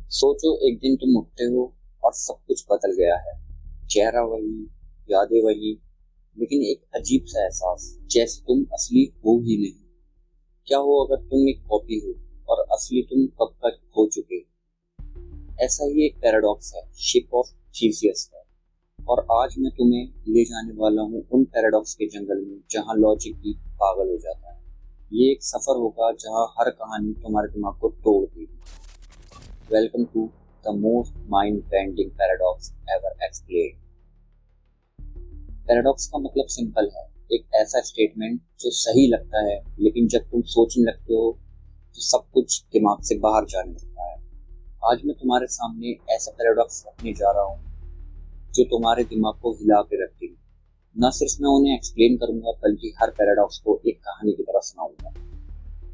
सोचो एक दिन तुम उठते हो और सब कुछ बदल गया है। चेहरा वही, यादें वही, लेकिन एक अजीब सा एहसास जैसे तुम असली हो ही नहीं। क्या हो अगर तुम एक कॉपी हो और असली तुम कब का खो चुके। ऐसा ही एक पैराडॉक्स है, शिप ऑफ जीसियस का। और आज मैं तुम्हें ले जाने वाला हूँ उन पैराडॉक्स के जंगल में जहाँ लॉजिक भी पागल हो जाता है। ये एक सफर होगा जहाँ हर कहानी तुम्हारे दिमाग को तोड़ देगी। Welcome to the most mind bending paradox ever explained. Paradox का मतलब सिंपल है, एक ऐसा स्टेटमेंट जो सही लगता है लेकिन जब तुम सोचने लगते हो तो सब कुछ दिमाग से बाहर जाने लगता है। आज मैं तुम्हारे सामने ऐसा पैराडॉक्स रखने जा रहा हूँ जो तुम्हारे दिमाग को हिला के रख देगी। न सिर्फ मैं उन्हें एक्सप्लेन करूंगा बल्कि हर पैराडॉक्स को एक कहानी की तरह सुनाऊंगा।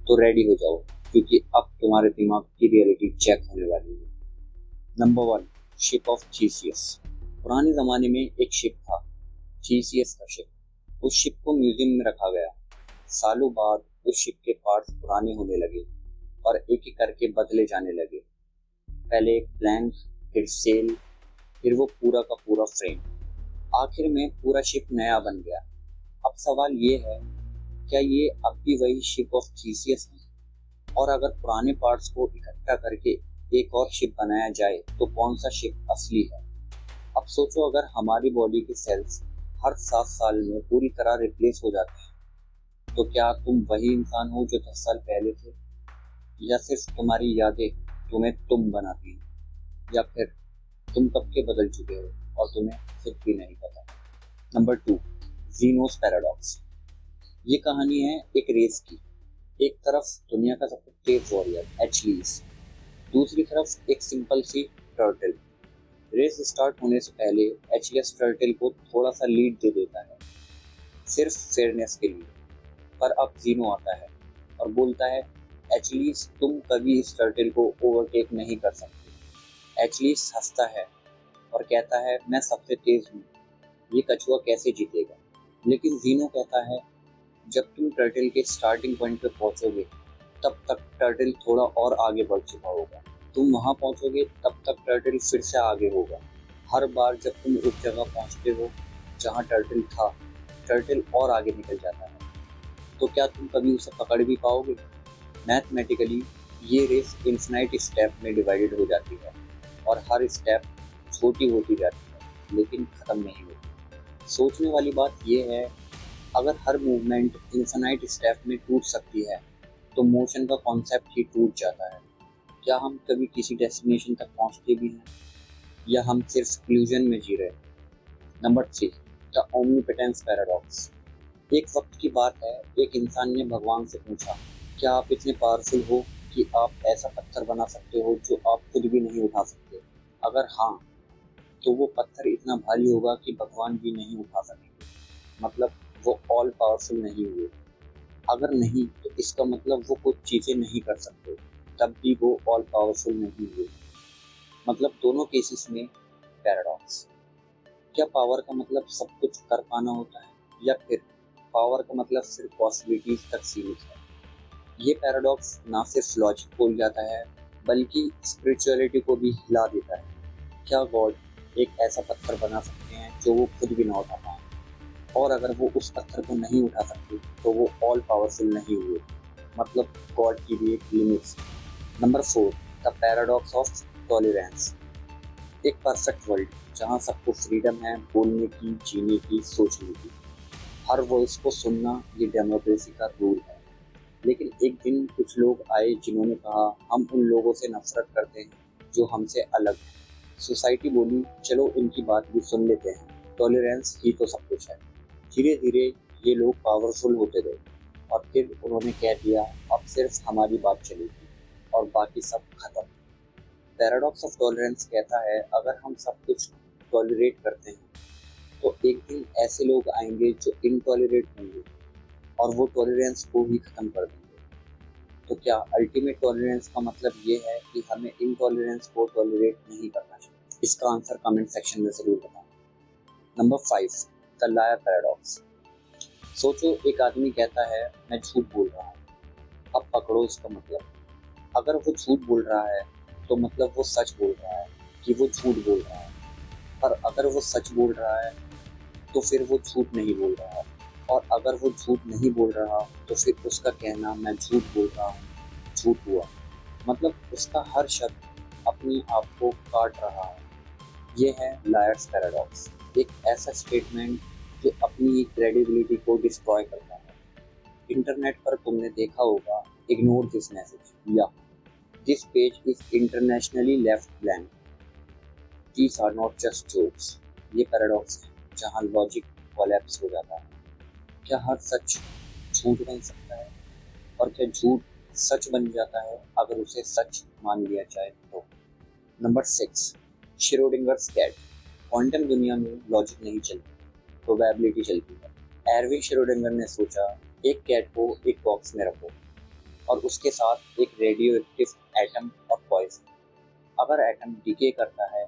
तो रेडी हो जाओ, क्योंकि अब तुम्हारे दिमाग की रियलिटी चेक होने वाली है। Number one, ship of Theseus. पुराने जमाने में एक शिप था, जीसीएस का शिप। उस शिप को म्यूजियम में रखा गया। सालों बाद उस शिप के पार्ट्स पुराने होने लगे और एक एक करके बदले जाने लगे। पहले एक प्लैंक, फिर सेल, फिर वो पूरा का पूरा फ्रेम। आखिर में पूरा शिप नया बन गया। अब सवाल ये है, क्या ये अब भी वही शिप ऑफ जीसीएस है? और अगर पुराने पार्ट्स को इकट्ठा करके एक और शिप बनाया जाए तो कौन सा शिप असली है? अब सोचो, अगर हमारी बॉडी के सेल्स हर 7 साल में पूरी तरह रिप्लेस हो जाते हैं तो क्या तुम वही इंसान हो जो 10 साल पहले थे, या सिर्फ तुम्हारी यादें तुम्हें तुम बनाती हैं, या फिर तुम कब के बदल चुके हो और तुम्हें खुद भी नहीं पता। Number two, Zeno's paradox. ये कहानी है एक रेस की। एक तरफ दुनिया का सबसे तेज वॉरियर एचलीस, दूसरी तरफ एक सिंपल सी टर्टल। रेस स्टार्ट होने से पहले एचलीस टर्टल को थोड़ा सा लीड दे देता है, सिर्फ फेयरनेस के लिए। पर अब जीनो आता है और बोलता है, एचलीस तुम कभी इस टर्टल को ओवरटेक नहीं कर सकते। एचलीस हंसता है और कहता है, मैं सबसे तेज हूँ, ये कछुआ कैसे जीतेगा। लेकिन जीनो कहता है, जब तुम टर्टल के स्टार्टिंग पॉइंट पे पहुंचोगे तब तक टर्टल थोड़ा और आगे बढ़ चुका होगा। तुम वहां पहुंचोगे तब तक टर्टल फिर से आगे होगा। हर बार जब तुम उस जगह पहुंचते हो जहां टर्टल था, टर्टल और आगे निकल जाता है। तो क्या तुम कभी उसे पकड़ भी पाओगे? मैथमेटिकली ये रेस इन्फिनाइट स्टेप में डिवाइडेड हो जाती है और हर स्टेप छोटी होती जाती है लेकिन खत्म नहीं होती। सोचने वाली बात यह है, अगर हर मूवमेंट इन्फिनाइट स्टेप में टूट सकती है तो मोशन का कॉन्सेप्ट ही टूट जाता है। क्या हम कभी किसी डेस्टिनेशन तक पहुंचते भी हैं, या हम सिर्फ इल्यूजन में जी रहे हैं? Number three, the omnipotence paradox. एक वक्त की बात है, एक इंसान ने भगवान से पूछा, क्या आप इतने पावरफुल हो कि आप ऐसा पत्थर बना सकते हो जो आप खुद भी नहीं उठा सकते? अगर हाँ, तो वो पत्थर इतना भारी होगा कि भगवान भी नहीं उठा सकेंगे। मतलब वो ऑल पावरफुल नहीं हुए। अगर नहीं, तो इसका मतलब वो कुछ चीजें नहीं कर सकते, तब भी वो ऑल पावरफुल नहीं हुए। मतलब दोनों केसेस में पैराडॉक्स। क्या पावर का मतलब सब कुछ कर पाना होता है, या फिर पावर का मतलब सिर्फ पॉसिबिलिटीज तक सीमित है? ये पैराडॉक्स ना सिर्फ लॉजिक को हिलाता है बल्कि स्पिरिचुअलिटी को भी हिला देता है। क्या गॉड एक ऐसा पत्थर बना सकते हैं जो वो खुद भी ना उठा पाए? और अगर वो उस पत्थर को नहीं उठा सकते तो वो ऑल पावरफुल नहीं हुए। मतलब गॉड की भी एक limits. Number four, the paradox of tolerance. एक परफेक्ट वर्ल्ड जहाँ सबको फ्रीडम है बोलने की, जीने की, सोचने की। हर वॉइस को सुनना, ये डेमोक्रेसी का रूल है। लेकिन एक दिन कुछ लोग आए जिन्होंने कहा, हम उन लोगों से नफरत करते हैं जो हमसे अलग हैं। सोसाइटी बोली, चलो इनकी बात भी सुन लेते हैं, टॉलरेंस ही तो सब कुछ है। धीरे धीरे ये लोग पावरफुल होते गए और फिर उन्होंने कह दिया, अब सिर्फ हमारी बात चलेगी और बाकी सब खत्म। पैराडॉक्स ऑफ टॉलरेंस कहता है, अगर हम सब कुछ टॉलरेट करते हैं तो एक दिन ऐसे लोग आएंगे जो इनटॉलरेट होंगे और वो टॉलरेंस को भी खत्म कर देंगे। तो क्या अल्टीमेट टॉलरेंस का मतलब ये है कि हमें इनटॉलरेंस को टॉलरेट नहीं करना चाहिए? इसका आंसर कमेंट सेक्शन में जरूर बताएं। Number five, the liar paradox. सोचो, एक आदमी कहता है, मैं झूठ बोल रहा हूँ। अब पकड़ो इसका मतलब। अगर वो झूठ बोल रहा है तो मतलब वो सच बोल रहा है कि वो झूठ बोल रहा है। पर अगर वो सच बोल रहा है तो फिर वो झूठ नहीं बोल रहा है, और अगर वो झूठ नहीं बोल रहा तो फिर उसका कहना मैं झूठ बोल रहा हूँ झूठ हुआ। मतलब उसका हर शब्द अपने आप को काट रहा है। ये है लायर्स पैराडॉक्स, एक ऐसा स्टेटमेंट जो अपनी क्रेडिबिलिटी को डिस्ट्रॉय करता है। इंटरनेट पर तुमने देखा होगा, इग्नोर दिस मैसेज या this page is internationally left blank, these are not just jokes. ये पैराडॉक्स है जहाँ लॉजिक कोलैप्स हो जाता है। क्या हर सच झूठ बन सकता है? और क्या झूठ सच बन जाता है अगर उसे सच मान लिया जाए तो? Number 6, Schrödinger's cat. क्वांटम दुनिया में लॉजिक नहीं चलती, प्रोबेबिलिटी चलती है। एरविन श्रोडिंगर ने सोचा, एक कैट को एक बॉक्स में रखो और उसके साथ एक रेडियो एक्टिव एटम और पॉइजन। अगर एटम डिके करता है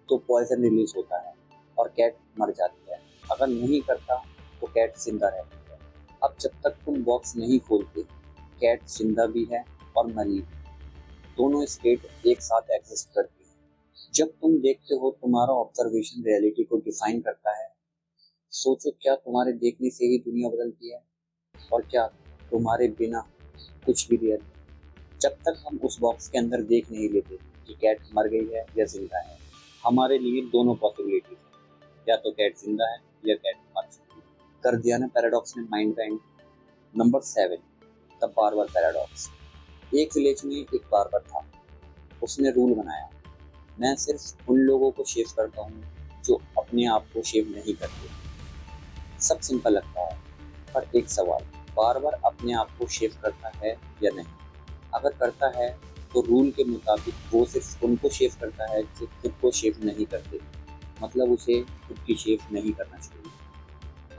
तो पॉइजन रिलीज होता है और कैट मर जाती है। अगर नहीं करता तो कैट जिंदा रहती है। अब जब तक तुम बॉक्स नहीं खोलते, कैट जिंदा भी है और मरी भी। दोनों स्टेट एक साथ एग्जिस्ट करती हैं। जब तुम देखते हो, तुम्हारा ऑब्जर्वेशन रियलिटी को डिफाइन करता है। सोचो, क्या तुम्हारे देखने से ही दुनिया बदलती है? और क्या तुम्हारे बिना कुछ भी रियल? जब तक हम उस बॉक्स के अंदर देख नहीं लेते कि कैट मर गई है या जिंदा है, हमारे लिए दोनों पॉसिबिलिटीज हैं, या तो कैट जिंदा है या कैट मर चुकी है। कर दिया ना पैराडॉक्स ने माइंड का and. Number 7, the barber paradox. एक विलेज में एक बार्बर था। उसने रूल बनाया, मैं सिर्फ उन लोगों को शेव करता हूँ जो अपने आप को शेव नहीं करते। सब सिंपल लगता है, पर एक सवाल, बार्बर अपने आप को शेव करता है या नहीं? अगर करता है तो रूल के मुताबिक वो सिर्फ उनको शेव करता है जो खुद को शेव नहीं करते, मतलब उसे खुद की शेव नहीं करना चाहिए।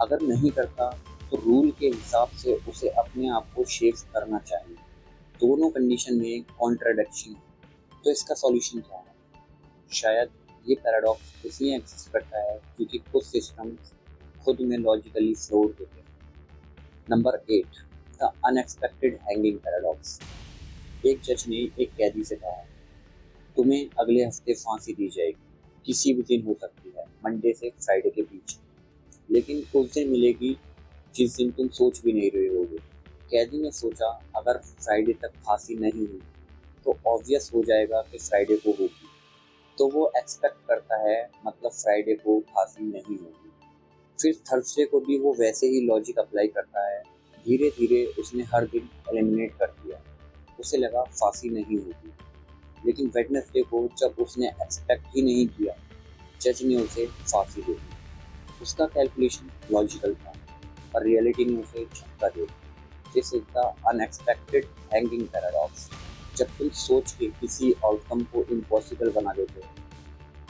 अगर नहीं करता तो रूल के हिसाब से उसे अपने आप को शेव करना चाहिए। दोनों कंडीशन में कॉन्ट्राडिक्शन है। तो इसका सॉल्यूशन क्या है? शायद ये पैराडॉक्स इसलिए एग्जिस्ट करता है क्योंकि कुछ सिस्टम्स खुद में लॉजिकली फ्लॉड होते हैं। Number 8, the unexpected hanging paradox. एक जज ने एक कैदी से कहा, तुम्हें अगले हफ्ते फांसी दी जाएगी, किसी भी दिन हो सकती है, मंडे से फ्राइडे के बीच, लेकिन उस दिन मिलेगी जिस दिन तुम सोच भी नहीं रहे होगे। कैदी ने सोचा, अगर फ्राइडे तक फांसी नहीं हुई तो ऑब्वियस हो जाएगा कि फ्राइडे को होगी, तो वो एक्सपेक्ट करता है, मतलब फ्राइडे को फांसी नहीं होगी। फिर थर्सडे को भी वो वैसे ही लॉजिक अप्लाई करता है। धीरे धीरे उसने हर दिन एलिमिनेट कर दिया। उसे लगा फांसी नहीं होगी, लेकिन वेडनेसडे को जब उसने एक्सपेक्ट ही नहीं किया, जज ने उसे फांसी दे दी। उसका कैलकुलेशन लॉजिकल था, पर रियलिटी ने उसे झटका दे दिया। This is the unexpected hanging paradox. जब तुम सोच के किसी आउटकम को इम्पॉसिबल बना देते हो,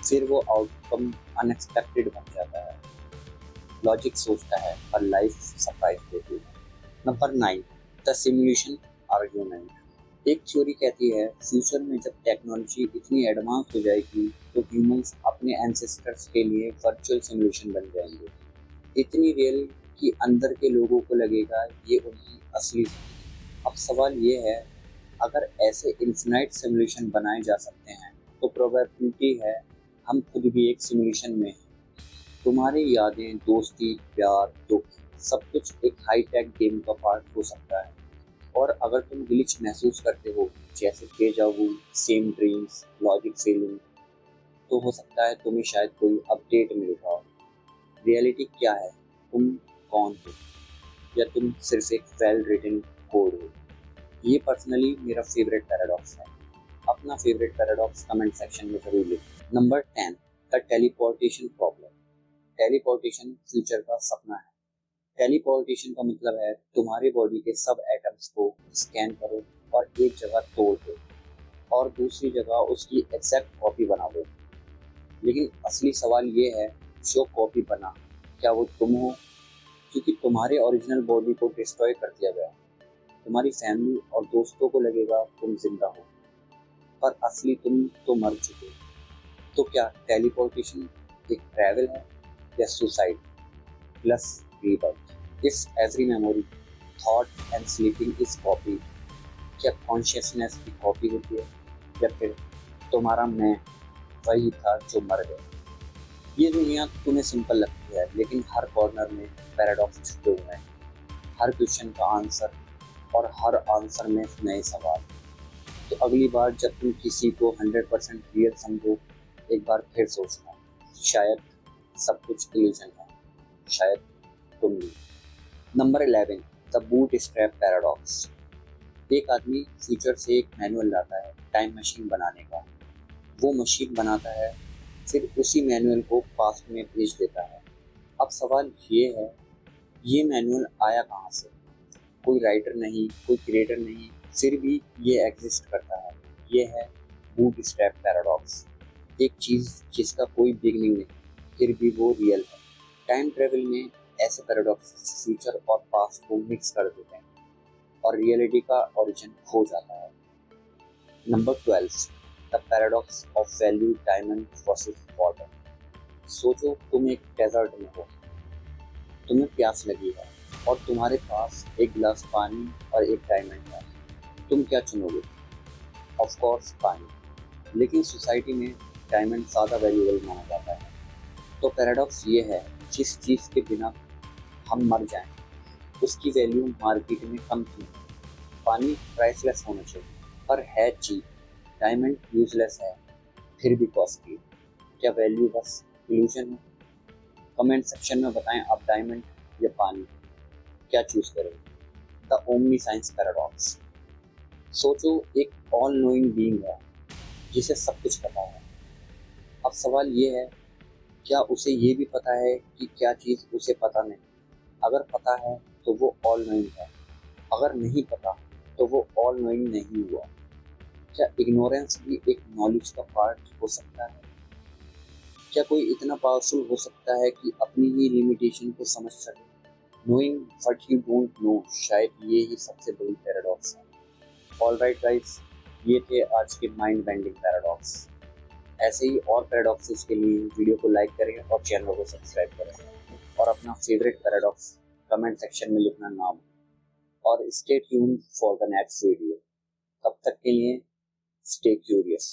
फिर वो आउटकम अनएक्सपेक्टेड बन जाता है। लॉजिक सोचता है पर लाइफ सरप्राइज देती है। Number 9, the simulation argument. एक थ्योरी कहती है, फ्यूचर में जब टेक्नोलॉजी इतनी एडवांस हो जाएगी तो ह्यूमंस अपने एंसेस्टर्स के लिए वर्चुअल सिमुलेशन बन जाएंगे, इतनी रियल कि अंदर के लोगों को लगेगा ये उनकी असली जिंदगी। अब सवाल ये है, अगर ऐसे इन्फिनाइट सिमुलेशन बनाए जा सकते हैं तो प्रोबेबिलिटी है हम खुद भी एक सिमुलेशन में हैं। तुम्हारी यादें, दोस्ती, प्यार, दुख, सब कुछ एक हाईटेक गेम का पार्ट हो सकता है। और अगर तुम ग्लिच महसूस करते हो, जैसे डेजा वू, सेम ड्रीम्स, लॉजिक फेलिंग, तो हो सकता है तुम्हें शायद कोई अपडेट मिल रहा हो। रियलिटी क्या है? तुम कौन हो? या तुम सिर्फ एक वेल रिटन कोड हो? ये पर्सनली मेरा फेवरेट पैराडॉक्स है। अपना फेवरेट पैराडॉक्स कमेंट सेक्शन में जरूर लिखो। Number 10, the teleportation problem. Teleportation future का सपना है। टेलीपोर्टेशन का मतलब है तुम्हारे बॉडी के सब एटम्स को स्कैन करो और एक जगह तोड़ दो और दूसरी जगह उसकी एग्जैक्ट कॉपी बना दो। लेकिन असली सवाल ये है, जो कॉपी बना, क्या वो तुम हो? क्योंकि तुम्हारे ओरिजिनल बॉडी को डिस्ट्रॉय कर दिया गया। तुम्हारी फैमिली और दोस्तों को लगेगा तुम जिंदा हो, पर असली तुम तो मर चुके हो। तो क्या टेलीपोर्टेशन एक ट्रैवल है या suicide plus rebirth? If every memory, thought and sleeping is copied, क्या कॉन्शियसनेस भी कॉपी होती है? या फिर तुम्हारा मैं वही था जो मर गया। ये दुनिया तुम्हें सिंपल लगती है, लेकिन हर कॉर्नर में पैराडॉक्स छुपे हुए हैं। हर क्वेश्चन का आंसर और हर आंसर में नए सवाल। तो अगली बार जब तुम किसी को 100% रियल समझो, एक बार फिर सोचना, शायद सब कुछ इल्यूजन है, शायद तुम भी। Number 11, the boot strap paradox. एक आदमी फ्यूचर से एक मैनुअल लाता है टाइम मशीन बनाने का। वो मशीन बनाता है, फिर उसी मैनुअल को पास्ट में भेज देता है। अब सवाल ये है, ये मैनुअल आया कहाँ से? कोई राइटर नहीं, कोई क्रिएटर नहीं, फिर भी ये एग्जिस्ट करता है। ये है बूट स्ट्रैप पैराडॉक्स। एक चीज़ जिसका कोई बिगनिंग नहीं, फिर भी वो रियल है। टाइम ट्रेवल में ऐसे पैराडॉक्स फ्यूचर और पास्ट को मिक्स कर देते हैं और रियलिटी का ओरिजिन खो जाता है। Number 12, the paradox of value diamond versus water. सोचो तुम एक डेजर्ट में हो, तुम्हें प्यास लगी है और तुम्हारे पास एक गिलास पानी और एक डायमंड है। तुम क्या चुनोगे? ऑफ कोर्स पानी। लेकिन सोसाइटी में डायमंड ज़्यादा वैल्यूएबल माना जाता है। तो पैराडॉक्स ये है, जिस चीज़ के बिना हम मर जाएं, उसकी वैल्यू मार्केट में कम क्यों है? पानी प्राइसलेस होना चाहिए, पर है चीप। डायमंड यूजलेस है, फिर भी कॉस्टली। क्या वैल्यू बस इल्यूजन है? कमेंट सेक्शन में बताएं, आप डायमंड या पानी क्या चूज करें? The omni science paradox. सोचो एक ऑल नोइंग बीइंग है जिसे सब कुछ पता है। अब सवाल ये है, क्या उसे ये भी पता है कि क्या चीज़ उसे पता नहीं? अगर पता है तो वो ऑल नोइंग है, अगर नहीं पता तो वो ऑल नोइंग नहीं हुआ। क्या इग्नोरेंस भी एक नॉलेज का पार्ट हो सकता है? क्या कोई इतना पावरफुल हो सकता है कि अपनी ही लिमिटेशन को समझ सके? Knowing what you don't know, शायद ये ही सबसे बड़ी पैराडॉक्स है। ऑलराइट गाइस, ये थे आज के माइंड बेंडिंग पैराडॉक्स। ऐसे ही और पैराडॉक्सेस के लिए वीडियो को लाइक करें और चैनल को सब्सक्राइब करें और अपना फेवरेट पैराडॉक्स कमेंट सेक्शन में लिखना ना भूलें। और stay tuned for the next video. तब तक के लिए स्टे क्यूरियस।